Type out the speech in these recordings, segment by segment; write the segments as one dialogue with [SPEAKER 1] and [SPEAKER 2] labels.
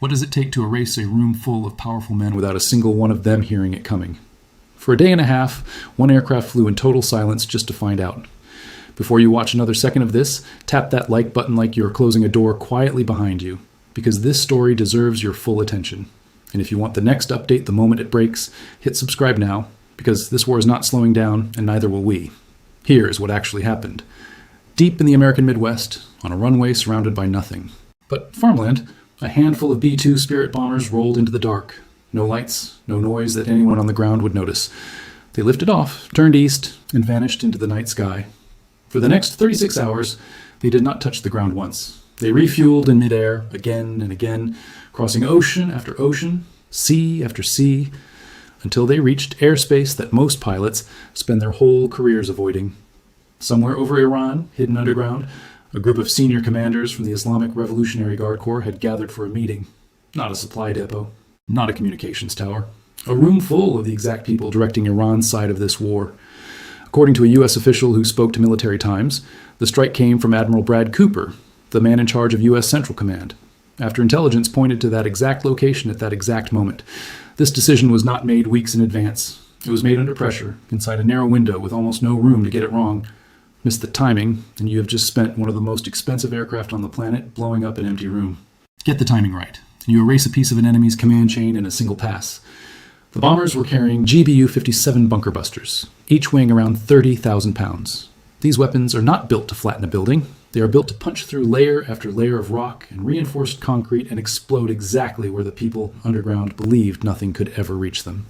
[SPEAKER 1] What does it take to erase a room full of powerful men without a single one of them hearing it coming? For a day and a half, one aircraft flew in total silence just to find out. Before you watch another second of this, tap that like button like you're closing a door quietly behind you, because this story deserves your full attention. And if you want the next update the moment it breaks, hit subscribe now, because this war is not slowing down, and neither will we. Here's what actually happened. Deep in the American Midwest, on a runway surrounded by nothing but farmland, a handful of B-2 Spirit bombers rolled into the dark. No lights, no noise that anyone on the ground would notice. They lifted off, turned east, and vanished into the night sky. For the next 36 hours, they did not touch the ground once. They refueled in midair again and again, crossing ocean after ocean, sea after sea, until they reached airspace that most pilots spend their whole careers avoiding. Somewhere over Iran, hidden underground, a group of senior commanders from the Islamic Revolutionary Guard Corps had gathered for a meeting. Not a supply depot, not a communications tower. A room full of the exact people directing Iran's side of this war. According to a U.S. official who spoke to Military Times, the strike came from Admiral Brad Cooper, the man in charge of U.S. Central Command, after intelligence pointed to that exact location at that exact moment. This decision was not made weeks in advance. It was made under pressure, inside a narrow window with almost no room to get it wrong. Miss the timing, and you have just spent one of the most expensive aircraft on the planet blowing up an empty room. Get the timing right, and you erase a piece of an enemy's command chain in a single pass. The bombers were carrying GBU-57 bunker busters, each weighing around 30,000 pounds. These weapons are not built to flatten a building. They are built to punch through layer after layer of rock and reinforced concrete and explode exactly where the people underground believed nothing could ever reach them.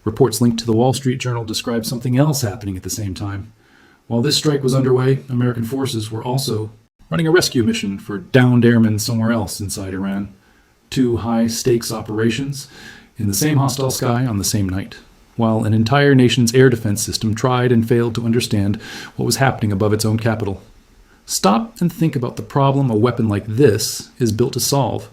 [SPEAKER 1] Reports linked to the Wall Street Journal describe something else happening at the same time. While this strike was underway, American forces were also running a rescue mission for downed airmen somewhere else inside Iran. 2 high-stakes operations in the same hostile sky on the same night, while an entire nation's air defense system tried and failed to understand what was happening above its own capital. Stop and think about the problem a weapon like this is built to solve.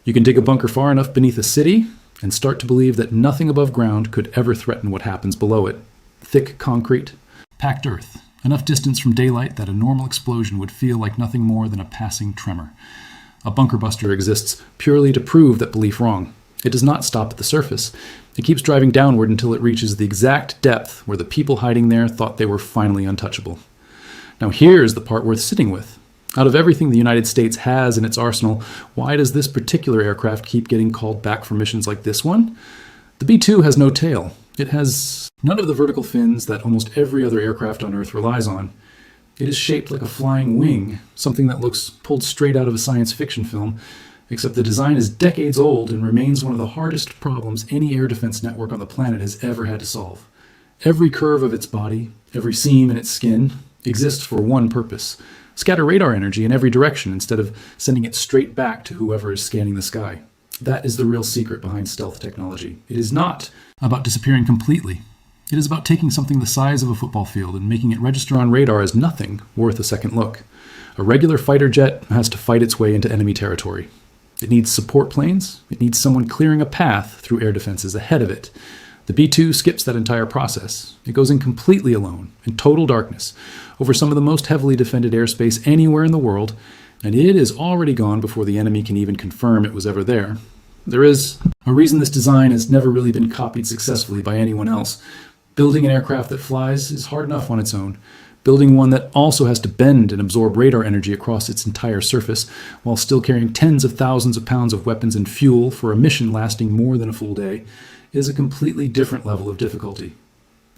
[SPEAKER 1] You can dig a bunker far enough beneath a city and start to believe that nothing above ground could ever threaten what happens below it. Thick concrete, packed earth, enough distance from daylight that a normal explosion would feel like nothing more than a passing tremor. A bunker buster exists purely to prove that belief wrong. It does not stop at the surface. It keeps driving downward until it reaches the exact depth where the people hiding there thought they were finally untouchable. Now here's the part worth sitting with. Out of everything the United States has in its arsenal, why does this particular aircraft keep getting called back for missions like this one? The B-2 has no tail. It has none of the vertical fins that almost every other aircraft on Earth relies on. It is shaped like a flying wing, something that looks pulled straight out of a science fiction film, except the design is decades old and remains one of the hardest problems any air defense network on the planet has ever had to solve. Every curve of its body, every seam in its skin, exists for one purpose: scatter radar energy in every direction instead of sending it straight back to whoever is scanning the sky. That is the real secret behind stealth technology. It is not about disappearing completely. It is about taking something the size of a football field and making it register on radar as nothing worth a second look. A regular fighter jet has to fight its way into enemy territory. It needs support planes. It needs someone clearing a path through air defenses ahead of it. The B-2 skips that entire process. It goes in completely alone, in total darkness, over some of the most heavily defended airspace anywhere in the world, and it is already gone before the enemy can even confirm it was ever there. There is a reason this design has never really been copied successfully by anyone else. Building an aircraft that flies is hard enough on its own. Building one that also has to bend and absorb radar energy across its entire surface, while still carrying tens of thousands of pounds of weapons and fuel for a mission lasting more than a full day, is a completely different level of difficulty.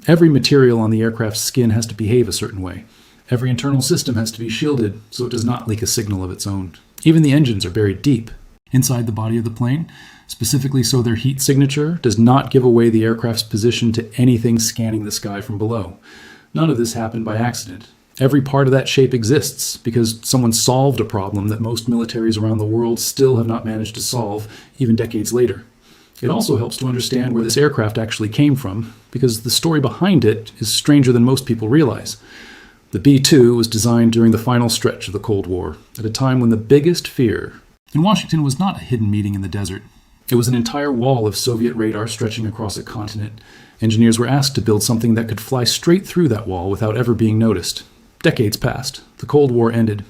[SPEAKER 1] Every material on the aircraft's skin has to behave a certain way. Every internal system has to be shielded so it does not leak a signal of its own. Even the engines are buried deep inside the body of the plane, specifically so their heat signature does not give away the aircraft's position to anything scanning the sky from below. None of this happened by accident. Every part of that shape exists because someone solved a problem that most militaries around the world still have not managed to solve, even decades later. It also helps to understand where this aircraft actually came from, because the story behind it is stranger than most people realize. The B-2 was designed during the final stretch of the Cold War, at a time when the biggest fear in Washington was not a hidden meeting in the desert. It was an entire wall of Soviet radar stretching across a continent. Engineers were asked to build something that could fly straight through that wall without ever being noticed. Decades passed. The Cold War ended.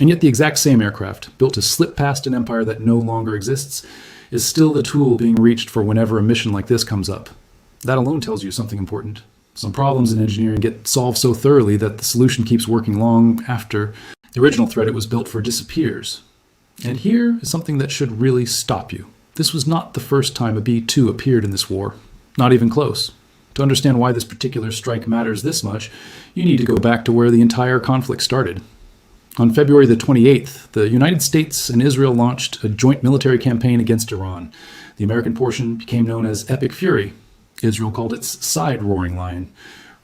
[SPEAKER 1] And yet the exact same aircraft, built to slip past an empire that no longer exists, is still the tool being reached for whenever a mission like this comes up. That alone tells you something important. Some problems in engineering get solved so thoroughly that the solution keeps working long after the original threat it was built for disappears. And here is something that should really stop you. This was not the first time a B-2 appeared in this war. Not even close. To understand why this particular strike matters this much, you need to go back to where the entire conflict started. On February the 28th, the United States and Israel launched a joint military campaign against Iran. The American portion became known as Epic Fury. Israel called it Side Roaring Lion.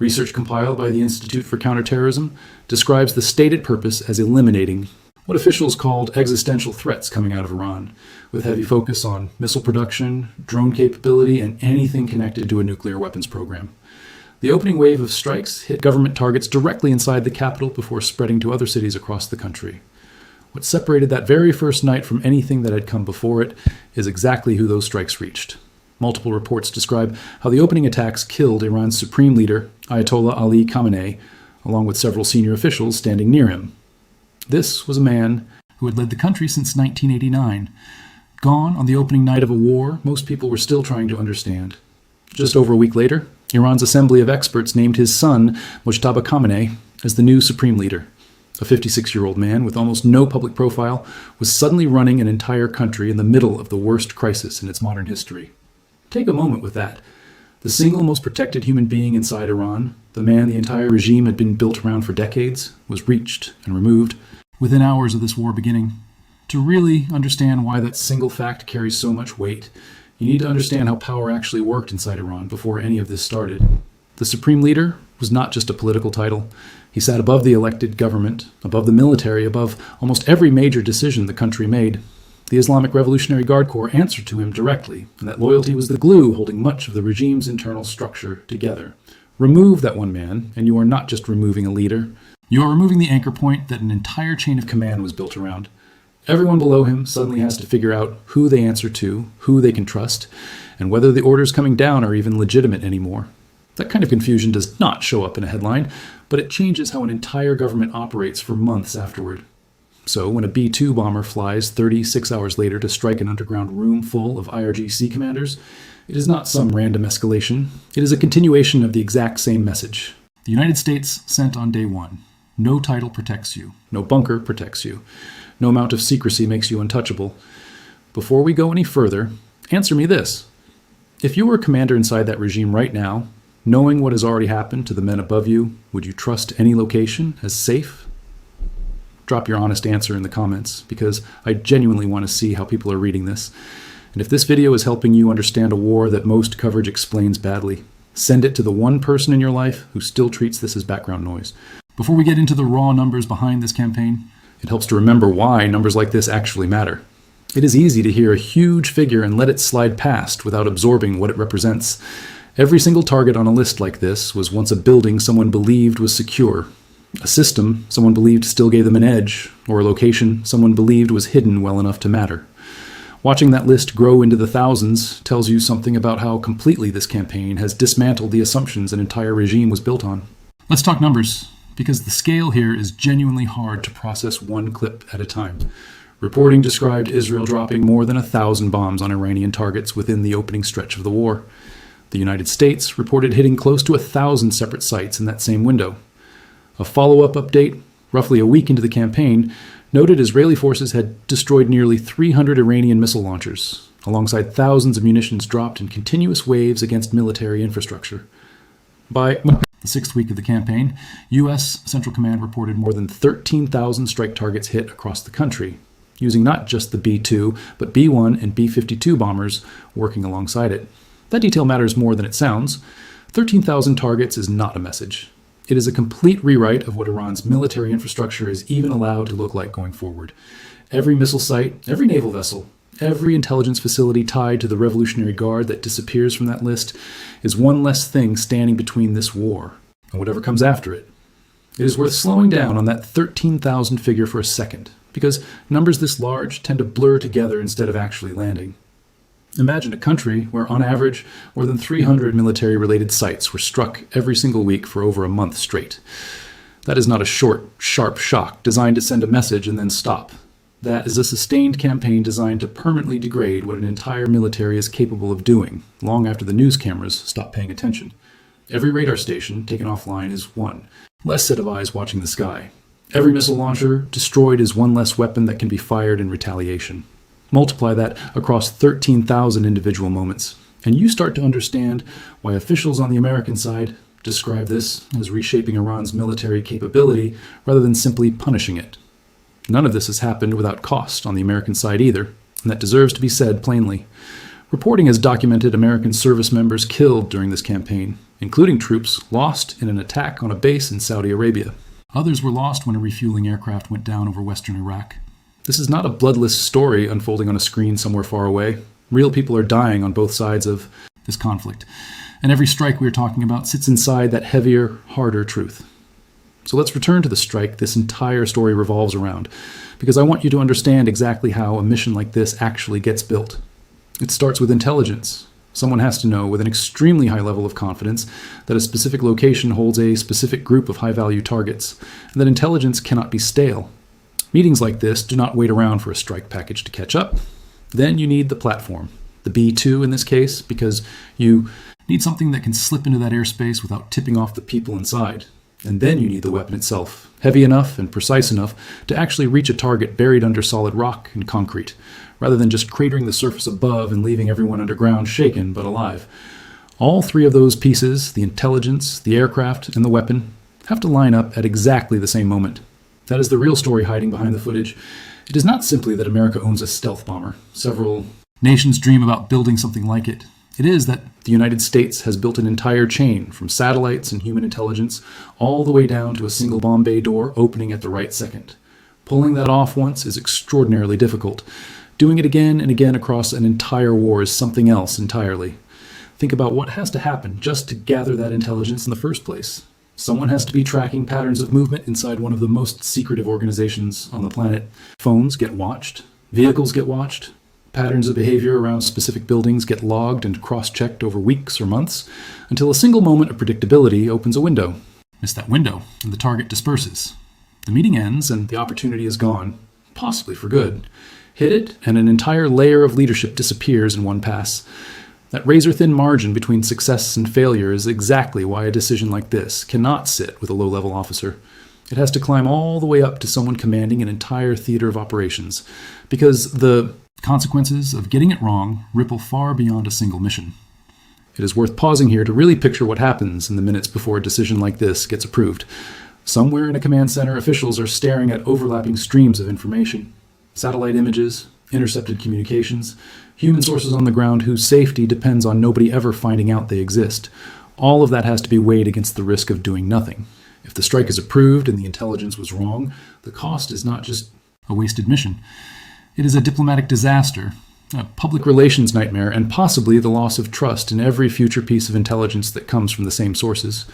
[SPEAKER 1] Research compiled by the Institute for Counterterrorism describes the stated purpose as eliminating what officials called existential threats coming out of Iran, with heavy focus on missile production, drone capability, and anything connected to a nuclear weapons program. The opening wave of strikes hit government targets directly inside the capital before spreading to other cities across the country. What separated that very first night from anything that had come before it is exactly who those strikes reached. Multiple reports describe how the opening attacks killed Iran's supreme leader, Ayatollah Ali Khamenei, along with several senior officials standing near him. This was a man who had led the country since 1989. Gone on the opening night of a war most people were still trying to understand. Just over a week later, Iran's Assembly of Experts named his son, Mojtaba Khamenei, as the new supreme leader. A 56-year-old man with almost no public profile was suddenly running an entire country in the middle of the worst crisis in its modern history. Take a moment with that. The single most protected human being inside Iran, the man the entire regime had been built around for decades, was reached and removed within hours of this war beginning. To really understand why that single fact carries so much weight, you need to understand how power actually worked inside Iran before any of this started. The supreme leader was not just a political title. He sat above the elected government, above the military, above almost every major decision the country made. The Islamic Revolutionary Guard Corps answered to him directly, and that loyalty was the glue holding much of the regime's internal structure together. Remove that one man, and you are not just removing a leader. You are removing the anchor point that an entire chain of command was built around. Everyone below him suddenly has to figure out who they answer to, who they can trust, and whether the orders coming down are even legitimate anymore. That kind of confusion does not show up in a headline, but it changes how an entire government operates for months afterward. So when a B-2 bomber flies 36 hours later to strike an underground room full of IRGC commanders, it is not some random escalation. It is a continuation of the exact same message. The United States sent on day one. No title protects you. No bunker protects you. No amount of secrecy makes you untouchable. Before we go any further, answer me this. If you were a commander inside that regime right now, knowing what has already happened to the men above you, would you trust any location as safe? Drop your honest answer in the comments, because I genuinely want to see how people are reading this. And if this video is helping you understand a war that most coverage explains badly, send it to the one person in your life who still treats this as background noise. Before we get into the raw numbers behind this campaign, it helps to remember why numbers like this actually matter. It is easy to hear a huge figure and let it slide past without absorbing what it represents. Every single target on a list like this was once a building someone believed was secure, a system someone believed still gave them an edge, or a location someone believed was hidden well enough to matter. Watching that list grow into the thousands tells you something about how completely this campaign has dismantled the assumptions an entire regime was built on. Let's talk numbers, because the scale here is genuinely hard to process one clip at a time. Reporting described Israel dropping more than 1,000 bombs on Iranian targets within the opening stretch of the war. The United States reported hitting close to 1,000 separate sites in that same window. A follow-up update, roughly a week into the campaign, noted Israeli forces had destroyed nearly 300 Iranian missile launchers, alongside thousands of munitions dropped in continuous waves against military infrastructure. By the sixth week of the campaign, U.S. Central Command reported more than 13,000 strike targets hit across the country, using not just the B-2, but B-1 and B-52 bombers working alongside it. That detail matters more than it sounds. 13,000 targets is not a message. It is a complete rewrite of what Iran's military infrastructure is even allowed to look like going forward. Every missile site, every naval vessel, every intelligence facility tied to the Revolutionary Guard that disappears from that list is one less thing standing between this war and whatever comes after it. It is worth slowing down on that 13,000 figure for a second, because numbers this large tend to blur together instead of actually landing. Imagine a country where, on average, more than 300 military-related sites were struck every single week for over a month straight. That is not a short, sharp shock designed to send a message and then stop. That is a sustained campaign designed to permanently degrade what an entire military is capable of doing, long after the news cameras stop paying attention. Every radar station taken offline is one less set of eyes watching the sky. Every missile launcher destroyed is one less weapon that can be fired in retaliation. Multiply that across 13,000 individual moments, and you start to understand why officials on the American side describe this as reshaping Iran's military capability rather than simply punishing it. None of this has happened without cost on the American side either, and that deserves to be said plainly. Reporting has documented American service members killed during this campaign, including troops lost in an attack on a base in Saudi Arabia. Others were lost when a refueling aircraft went down over western Iraq. This is not a bloodless story unfolding on a screen somewhere far away. Real people are dying on both sides of this conflict, and every strike we are talking about sits inside that heavier, harder truth. So let's return to the strike this entire story revolves around, because I want you to understand exactly how a mission like this actually gets built. It starts with intelligence. Someone has to know with an extremely high level of confidence that a specific location holds a specific group of high-value targets, and that intelligence cannot be stale. Meetings like this do not wait around for a strike package to catch up. Then you need the platform, the B-2 in this case, because you need something that can slip into that airspace without tipping off the people inside. And then you need the weapon itself, heavy enough and precise enough to actually reach a target buried under solid rock and concrete, rather than just cratering the surface above and leaving everyone underground shaken but alive. All three of those pieces, the intelligence, the aircraft, and the weapon, have to line up at exactly the same moment. That is the real story hiding behind the footage. It is not simply that America owns a stealth bomber. Several nations dream about building something like it. It is that the United States has built an entire chain from satellites and human intelligence all the way down to a single bomb bay door opening at the right second. Pulling that off once is extraordinarily difficult. Doing it again and again across an entire war is something else entirely. Think about what has to happen just to gather that intelligence in the first place. Someone has to be tracking patterns of movement inside one of the most secretive organizations on the planet. Phones get watched. Vehicles get watched. Patterns of behavior around specific buildings get logged and cross-checked over weeks or months until a single moment of predictability opens a window. Miss that window, and the target disperses. The meeting ends, and the opportunity is gone, possibly for good. Hit it, and an entire layer of leadership disappears in one pass. That razor-thin margin between success and failure is exactly why a decision like this cannot sit with a low-level officer. It has to climb all the way up to someone commanding an entire theater of operations, because the consequences of getting it wrong ripple far beyond a single mission. It is worth pausing here to really picture what happens in the minutes before a decision like this gets approved. Somewhere in a command center, officials are staring at overlapping streams of information. Satellite images, intercepted communications, human sources on the ground whose safety depends on nobody ever finding out they exist. All of that has to be weighed against the risk of doing nothing. If the strike is approved and the intelligence was wrong, the cost is not just a wasted mission. It is a diplomatic disaster, a public relations nightmare, and possibly the loss of trust in every future piece of intelligence that comes from the same sources.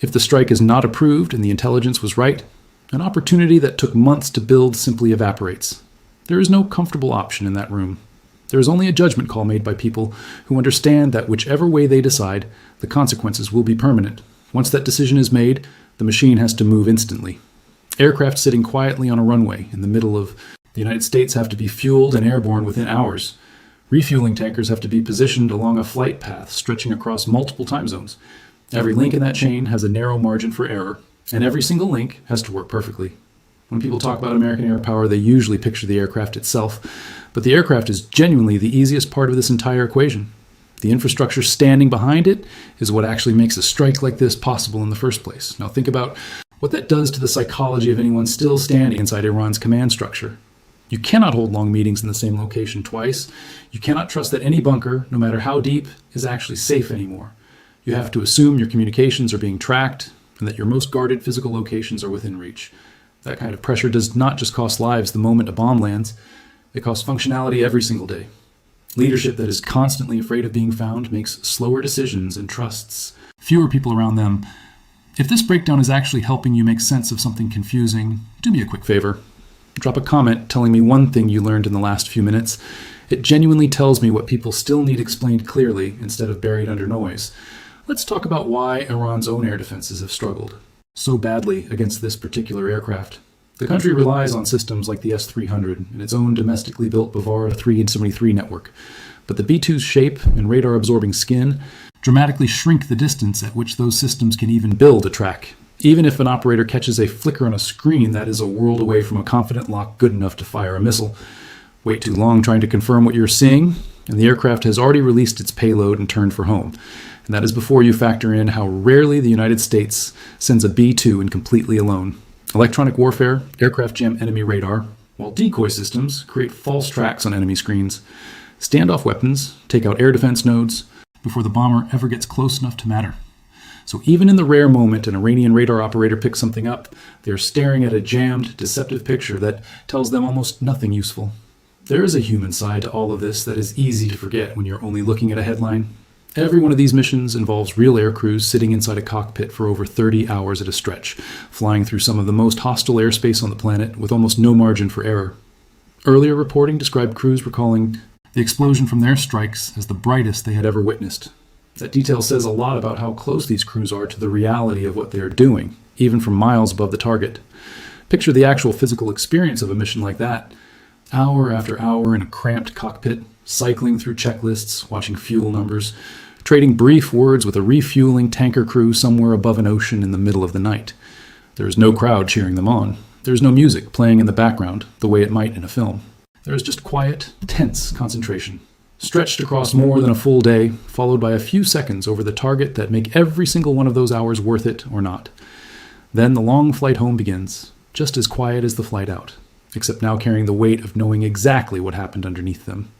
[SPEAKER 1] If the strike is not approved and the intelligence was right, an opportunity that took months to build simply evaporates. There is no comfortable option in that room. There is only a judgment call made by people who understand that whichever way they decide, the consequences will be permanent. Once that decision is made, the machine has to move instantly. Aircraft sitting quietly on a runway in the middle of the United States have to be fueled and airborne within hours. Refueling tankers have to be positioned along a flight path stretching across multiple time zones. Every link in that chain has a narrow margin for error, and every single link has to work perfectly. When people talk about American air power, they usually picture the aircraft itself, but the aircraft is genuinely the easiest part of this entire equation. The infrastructure standing behind it is what actually makes a strike like this possible in the first place. Now think about what that does to the psychology of anyone still standing inside Iran's command structure. You cannot hold long meetings in the same location twice. You cannot trust that any bunker, no matter how deep, is actually safe anymore. You have to assume your communications are being tracked and that your most guarded physical locations are within reach. That kind of pressure does not just cost lives the moment a bomb lands. It costs functionality every single day. Leadership that is constantly afraid of being found makes slower decisions and trusts fewer people around them. If this breakdown is actually helping you make sense of something confusing, do me a quick favor. Drop a comment telling me one thing you learned in the last few minutes. It genuinely tells me what people still need explained clearly instead of buried under noise. Let's talk about why Iran's own air defenses have struggled. so badly against this particular aircraft. The country relies on systems like the S-300 and its own domestically built Bavara 373 network, but the B-2's shape and radar-absorbing skin dramatically shrink the distance at which those systems can even build a track. Even if an operator catches a flicker on a screen, that is a world away from a confident lock good enough to fire a missile. Wait too long trying to confirm what you're seeing, and the aircraft has already released its payload and turned for home. And that is before you factor in how rarely the United States sends a B-2 in completely alone. Electronic warfare, aircraft jam enemy radar, while decoy systems create false tracks on enemy screens. Standoff weapons take out air defense nodes before the bomber ever gets close enough to matter. So even in the rare moment an Iranian radar operator picks something up, they're staring at a jammed, deceptive picture that tells them almost nothing useful. There is a human side to all of this that is easy to forget when you're only looking at a headline. Every one of these missions involves real air crews sitting inside a cockpit for over 30 hours at a stretch, flying through some of the most hostile airspace on the planet with almost no margin for error. Earlier reporting described crews recalling the explosion from their strikes as the brightest they had ever witnessed. That detail says a lot about how close these crews are to the reality of what they are doing, even from miles above the target. Picture the actual physical experience of a mission like that. Hour after hour in a cramped cockpit, cycling through checklists, watching fuel numbers, trading brief words with a refueling tanker crew somewhere above an ocean in the middle of the night. There is no crowd cheering them on. There is no music playing in the background, the way it might in a film. There is just quiet, tense concentration, stretched across more than a full day, followed by a few seconds over the target that make every single one of those hours worth it or not. Then the long flight home begins, just as quiet as the flight out, except now carrying the weight of knowing exactly what happened underneath them.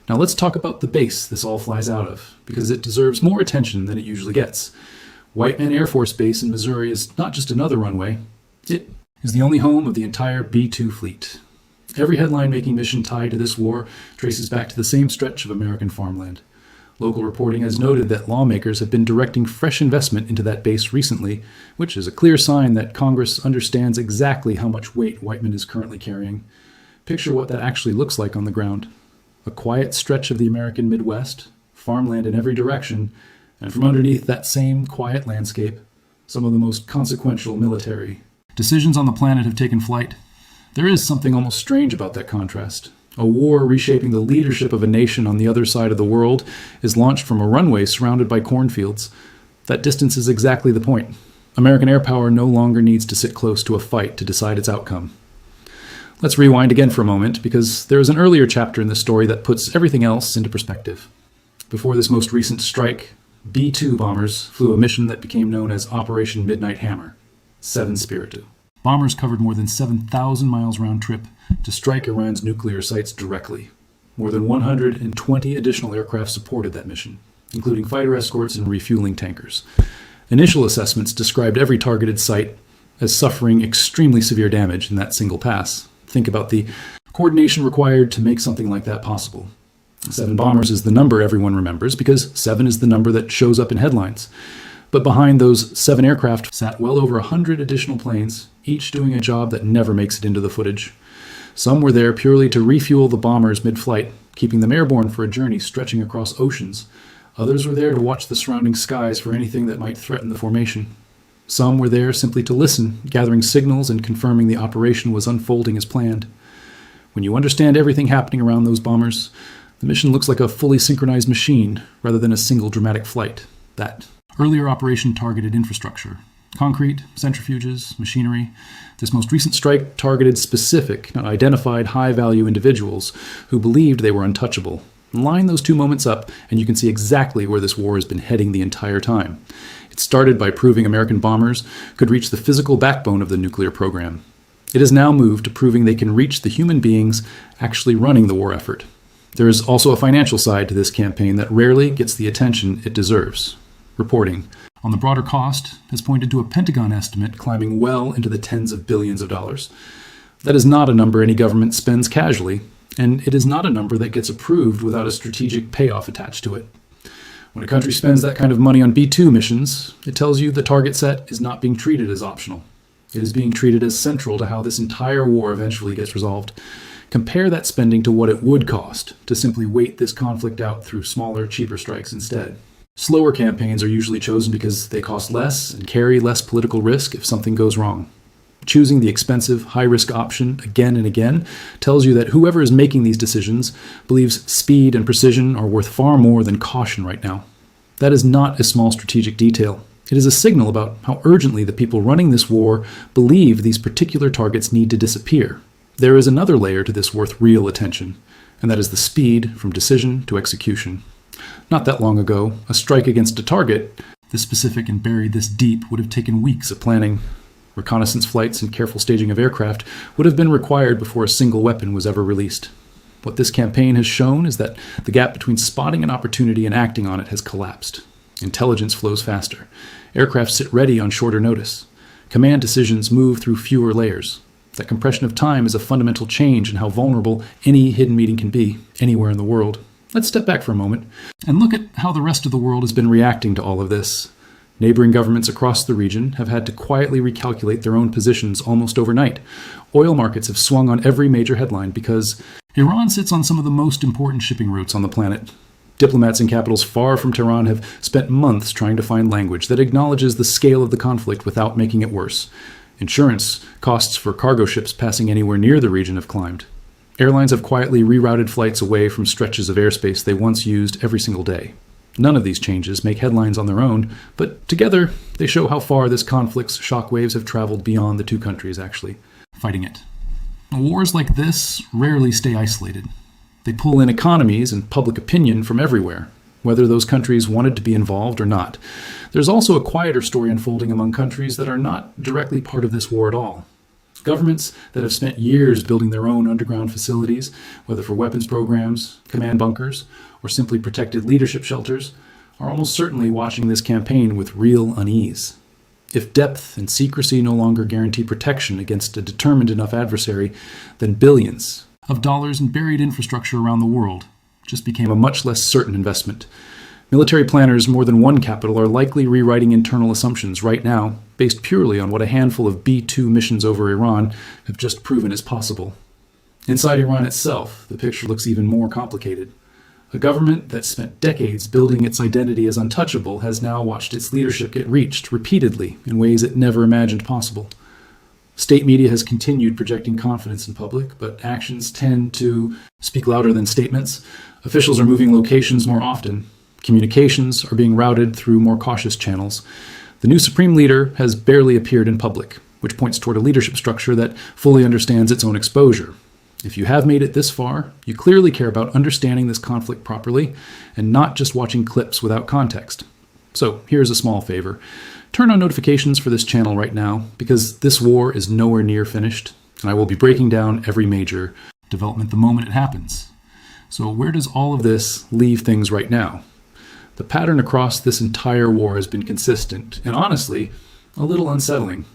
[SPEAKER 1] Now let's talk about the base this all flies out of, because it deserves more attention than it usually gets. Whiteman Air Force Base in Missouri is not just another runway. It is the only home of the entire B-2 fleet. Every headline-making mission tied to this war traces back to the same stretch of American farmland. Local reporting has noted that lawmakers have been directing fresh investment into that base recently, which is a clear sign that Congress understands exactly how much weight Whiteman is currently carrying. Picture what that actually looks like on the ground. A quiet stretch of the American Midwest, farmland in every direction, and from underneath that same quiet landscape, some of the most consequential military decisions on the planet have taken flight. There is something almost strange about that contrast. A war reshaping the leadership of a nation on the other side of the world is launched from a runway surrounded by cornfields. That distance is exactly the point. American air power no longer needs to sit close to a fight to decide its outcome. Let's rewind again for a moment, because there is an earlier chapter in this story that puts everything else into perspective. Before this most recent strike, B-2 bombers flew a mission that became known as Operation Midnight Hammer, 7 Spiritu. Bombers covered more than 7,000 miles round trip to strike Iran's nuclear sites directly. More than 120 additional aircraft supported that mission, including fighter escorts and refueling tankers. Initial assessments described every targeted site as suffering extremely severe damage in that single pass. Think about the coordination required to make something like that possible. 7 bombers is the number everyone remembers because 7 is the number that shows up in headlines. But behind those 7 aircraft sat well over 100 additional planes, each doing a job that never makes it into the footage. Some were there purely to refuel the bombers mid-flight, keeping them airborne for a journey stretching across oceans. Others were there to watch the surrounding skies for anything that might threaten the formation. Some were there simply to listen, gathering signals and confirming the operation was unfolding as planned. When you understand everything happening around those bombers, the mission looks like a fully synchronized machine rather than a single dramatic flight. That earlier operation targeted infrastructure. Concrete, centrifuges, machinery. This most recent strike targeted specific, not identified, high-value individuals who believed they were untouchable. Line those 2 moments up, and you can see exactly where this war has been heading the entire time. It started by proving American bombers could reach the physical backbone of the nuclear program. It has now moved to proving they can reach the human beings actually running the war effort. There is also a financial side to this campaign that rarely gets the attention it deserves. Reporting on the broader cost has pointed to a Pentagon estimate climbing well into the tens of billions of dollars. That is not a number any government spends casually, and it is not a number that gets approved without a strategic payoff attached to it. When a country spends that kind of money on B-2 missions, it tells you the target set is not being treated as optional. It is being treated as central to how this entire war eventually gets resolved. Compare that spending to what it would cost to simply wait this conflict out through smaller, cheaper strikes instead. Slower campaigns are usually chosen because they cost less and carry less political risk if something goes wrong. Choosing the expensive, high-risk option again and again tells you that whoever is making these decisions believes speed and precision are worth far more than caution right now. That is not a small strategic detail. It is a signal about how urgently the people running this war believe these particular targets need to disappear. There is another layer to this worth real attention, and that is the speed from decision to execution. Not that long ago, a strike against a target, this specific and buried this deep, would have taken weeks of planning. Reconnaissance flights and careful staging of aircraft would have been required before a single weapon was ever released. What this campaign has shown is that the gap between spotting an opportunity and acting on it has collapsed. Intelligence flows faster. Aircraft sit ready on shorter notice. Command decisions move through fewer layers. That compression of time is a fundamental change in how vulnerable any hidden meeting can be anywhere in the world. Let's step back for a moment and look at how the rest of the world has been reacting to all of this. Neighboring governments across the region have had to quietly recalculate their own positions almost overnight. Oil markets have swung on every major headline because Iran sits on some of the most important shipping routes on the planet. Diplomats in capitals far from Tehran have spent months trying to find language that acknowledges the scale of the conflict without making it worse. Insurance costs for cargo ships passing anywhere near the region have climbed. Airlines have quietly rerouted flights away from stretches of airspace they once used every single day. None of these changes make headlines on their own, but together they show how far this conflict's shockwaves have traveled beyond the two countries actually fighting it. Wars like this rarely stay isolated. They pull in economies and public opinion from everywhere, whether those countries wanted to be involved or not. There's also a quieter story unfolding among countries that are not directly part of this war at all. Governments that have spent years building their own underground facilities, whether for weapons programs, command bunkers, or simply protected leadership shelters, are almost certainly watching this campaign with real unease. If depth and secrecy no longer guarantee protection against a determined enough adversary, then billions of dollars in buried infrastructure around the world just became a much less certain investment. Military planners in more than one capital are likely rewriting internal assumptions right now, based purely on what a handful of B-2 missions over Iran have just proven is possible. Inside Iran itself, the picture looks even more complicated. A government that spent decades building its identity as untouchable has now watched its leadership get reached repeatedly in ways it never imagined possible. State media has continued projecting confidence in public, but actions tend to speak louder than statements. Officials are moving locations more often. Communications are being routed through more cautious channels. The new supreme leader has barely appeared in public, which points toward a leadership structure that fully understands its own exposure. If you have made it this far, you clearly care about understanding this conflict properly and not just watching clips without context. So here's a small favor. Turn on notifications for this channel right now, because this war is nowhere near finished, and I will be breaking down every major development the moment it happens. So where does all of this leave things right now? The pattern across this entire war has been consistent, and honestly, a little unsettling.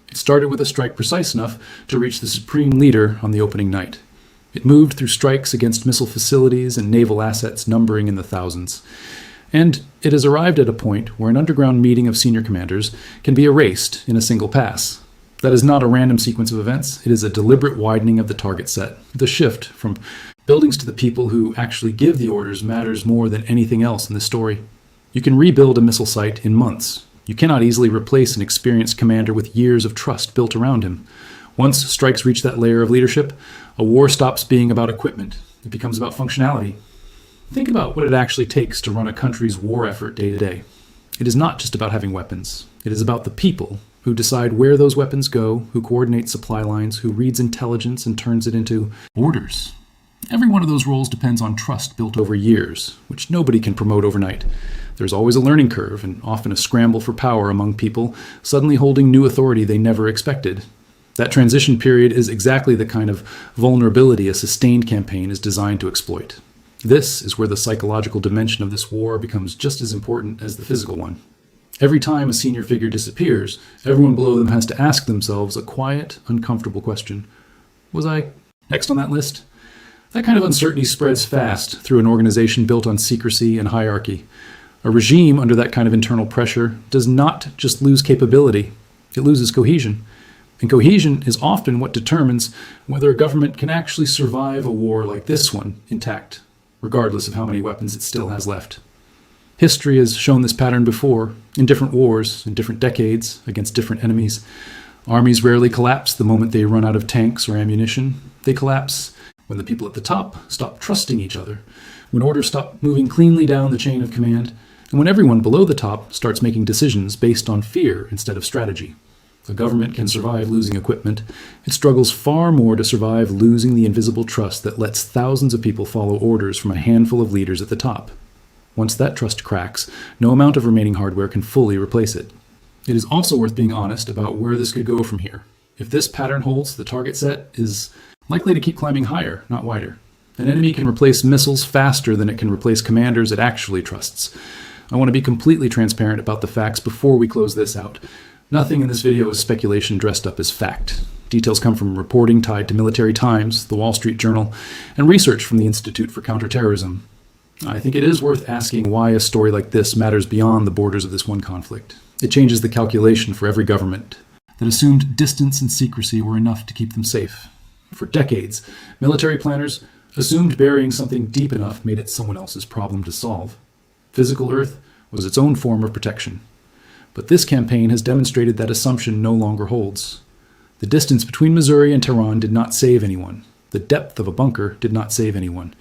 [SPEAKER 1] It started with a strike precise enough to reach the supreme leader on the opening night. It moved through strikes against missile facilities and naval assets numbering in the thousands. And it has arrived at a point where an underground meeting of senior commanders can be erased in a single pass. That is not a random sequence of events. It is a deliberate widening of the target set. The shift from buildings to the people who actually give the orders matters more than anything else in this story. You can rebuild a missile site in months. You cannot easily replace an experienced commander with years of trust built around him. Once strikes reach that layer of leadership, a war stops being about equipment. It becomes about functionality. Think about what it actually takes to run a country's war effort day to day. It is not just about having weapons. It is about the people who decide where those weapons go, who coordinate supply lines, who reads intelligence and turns it into orders. Every one of those roles depends on trust built over years, which nobody can promote overnight. There's always a learning curve and often a scramble for power among people suddenly holding new authority they never expected. That transition period is exactly the kind of vulnerability a sustained campaign is designed to exploit. This is where the psychological dimension of this war becomes just as important as the physical one. Every time a senior figure disappears, everyone below them has to ask themselves a quiet, uncomfortable question. Was I next on that list? That kind of uncertainty spreads fast through an organization built on secrecy and hierarchy. A regime under that kind of internal pressure does not just lose capability, it loses cohesion. And cohesion is often what determines whether a government can actually survive a war like this one intact, regardless of how many weapons it still has left. History has shown this pattern before, in different wars, in different decades, against different enemies. Armies rarely collapse the moment they run out of tanks or ammunition. They collapse when the people at the top stop trusting each other, when orders stop moving cleanly down the chain of command, and when everyone below the top starts making decisions based on fear instead of strategy. A government can survive losing equipment. It struggles far more to survive losing the invisible trust that lets thousands of people follow orders from a handful of leaders at the top. Once that trust cracks, no amount of remaining hardware can fully replace it. It is also worth being honest about where this could go from here. If this pattern holds, the target set is likely to keep climbing higher, not wider. An enemy can replace missiles faster than it can replace commanders it actually trusts. I want to be completely transparent about the facts before we close this out. Nothing in this video is speculation dressed up as fact. Details come from reporting tied to Military Times, the Wall Street Journal, and research from the Institute for Counterterrorism. I think it is worth asking why a story like this matters beyond the borders of this one conflict. It changes the calculation for every government that assumed distance and secrecy were enough to keep them safe. For decades, military planners assumed burying something deep enough made it someone else's problem to solve. Physical Earth was its own form of protection. But this campaign has demonstrated that assumption no longer holds. The distance between Missouri and Tehran did not save anyone. The depth of a bunker did not save anyone.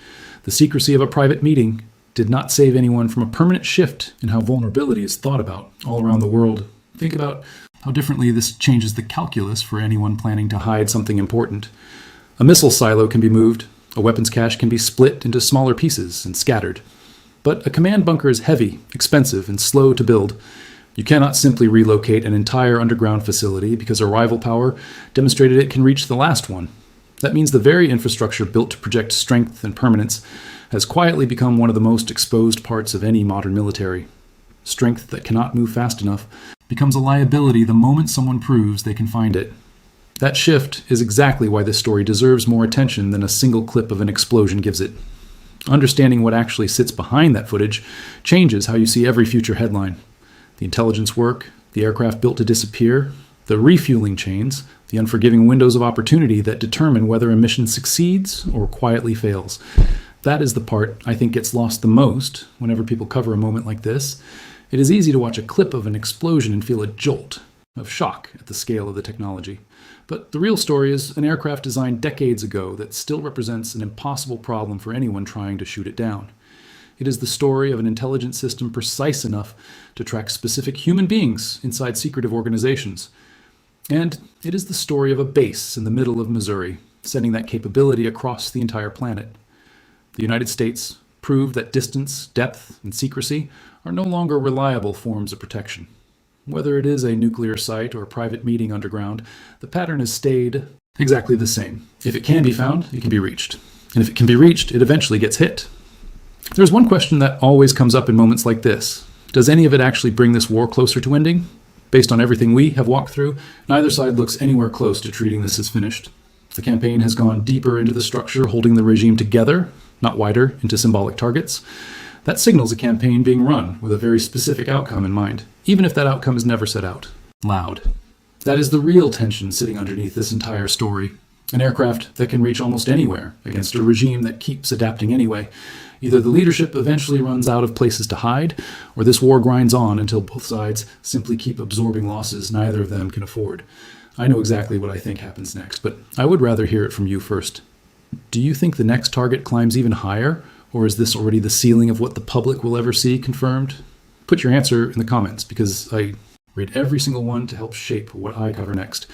[SPEAKER 1] The secrecy of a private meeting did not save anyone from a permanent shift in how vulnerability is thought about all around the world. Think about how differently this changes the calculus for anyone planning to hide something important. A missile silo can be moved. A weapons cache can be split into smaller pieces and scattered. But a command bunker is heavy, expensive, and slow to build. You cannot simply relocate an entire underground facility because a rival power demonstrated it can reach the last one. That means the very infrastructure built to project strength and permanence has quietly become one of the most exposed parts of any modern military. Strength that cannot move fast enough becomes a liability the moment someone proves they can find it. That shift is exactly why this story deserves more attention than a single clip of an explosion gives it. Understanding what actually sits behind that footage changes how you see every future headline. The intelligence work, the aircraft built to disappear, the refueling chains, the unforgiving windows of opportunity that determine whether a mission succeeds or quietly fails. That is the part I think gets lost the most whenever people cover a moment like this. It is easy to watch a clip of an explosion and feel a jolt of shock at the scale of the technology. But the real story is an aircraft designed decades ago that still represents an impossible problem for anyone trying to shoot it down. It is the story of an intelligence system precise enough to track specific human beings inside secretive organizations. And it is the story of a base in the middle of Missouri, sending that capability across the entire planet. The United States proved that distance, depth, and secrecy are no longer reliable forms of protection. Whether it is a nuclear site or a private meeting underground, the pattern has stayed exactly the same. If it can be found, it can be reached. And if it can be reached, it eventually gets hit. There's one question that always comes up in moments like this. Does any of it actually bring this war closer to ending? Based on everything we have walked through, neither side looks anywhere close to treating this as finished. The campaign has gone deeper into the structure, holding the regime together, not wider into symbolic targets. That signals a campaign being run with a very specific outcome in mind, even if that outcome is never set out loud. That is the real tension sitting underneath this entire story. An aircraft that can reach almost anywhere against a regime that keeps adapting anyway. Either the leadership eventually runs out of places to hide, or this war grinds on until both sides simply keep absorbing losses neither of them can afford. I know exactly what I think happens next, but I would rather hear it from you first. Do you think the next target climbs even higher, or is this already the ceiling of what the public will ever see confirmed? Put your answer in the comments, because I read every single one to help shape what I cover next.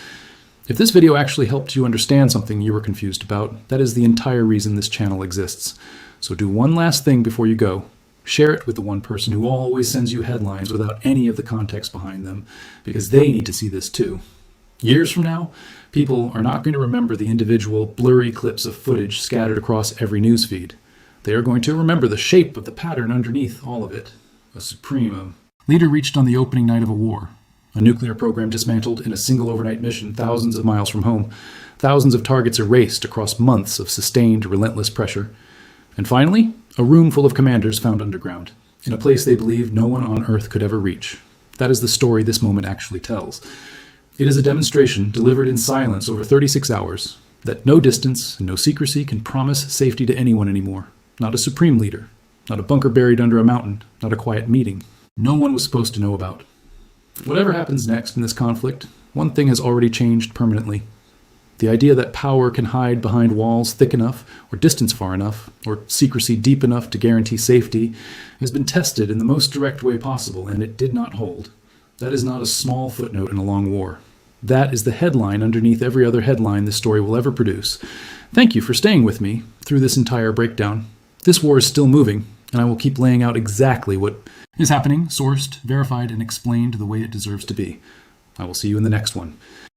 [SPEAKER 1] If this video actually helped you understand something you were confused about, that is the entire reason this channel exists. So do one last thing before you go. Share it with the one person who always sends you headlines without any of the context behind them, because they need to see this too. Years from now, people are not going to remember the individual blurry clips of footage scattered across every newsfeed. They are going to remember the shape of the pattern underneath all of it. A supreme leader reached on the opening night of a war. A nuclear program dismantled in a single overnight mission thousands of miles from home. Thousands of targets erased across months of sustained, relentless pressure. And finally, a room full of commanders found underground, in a place they believed no one on Earth could ever reach. That is the story this moment actually tells. It is a demonstration delivered in silence over 36 hours, that no distance and no secrecy can promise safety to anyone anymore. Not a supreme leader, Not a bunker buried under a mountain, not a quiet meeting. No one was supposed to know about. Whatever happens next in this conflict, one thing has already changed permanently. The idea that power can hide behind walls thick enough, or distance far enough, or secrecy deep enough to guarantee safety, has been tested in the most direct way possible, and it did not hold. That is not a small footnote in a long war. That is the headline underneath every other headline this story will ever produce. Thank you for staying with me through this entire breakdown. This war is still moving, and I will keep laying out exactly what is happening, sourced, verified, and explained the way it deserves to be. I will see you in the next one.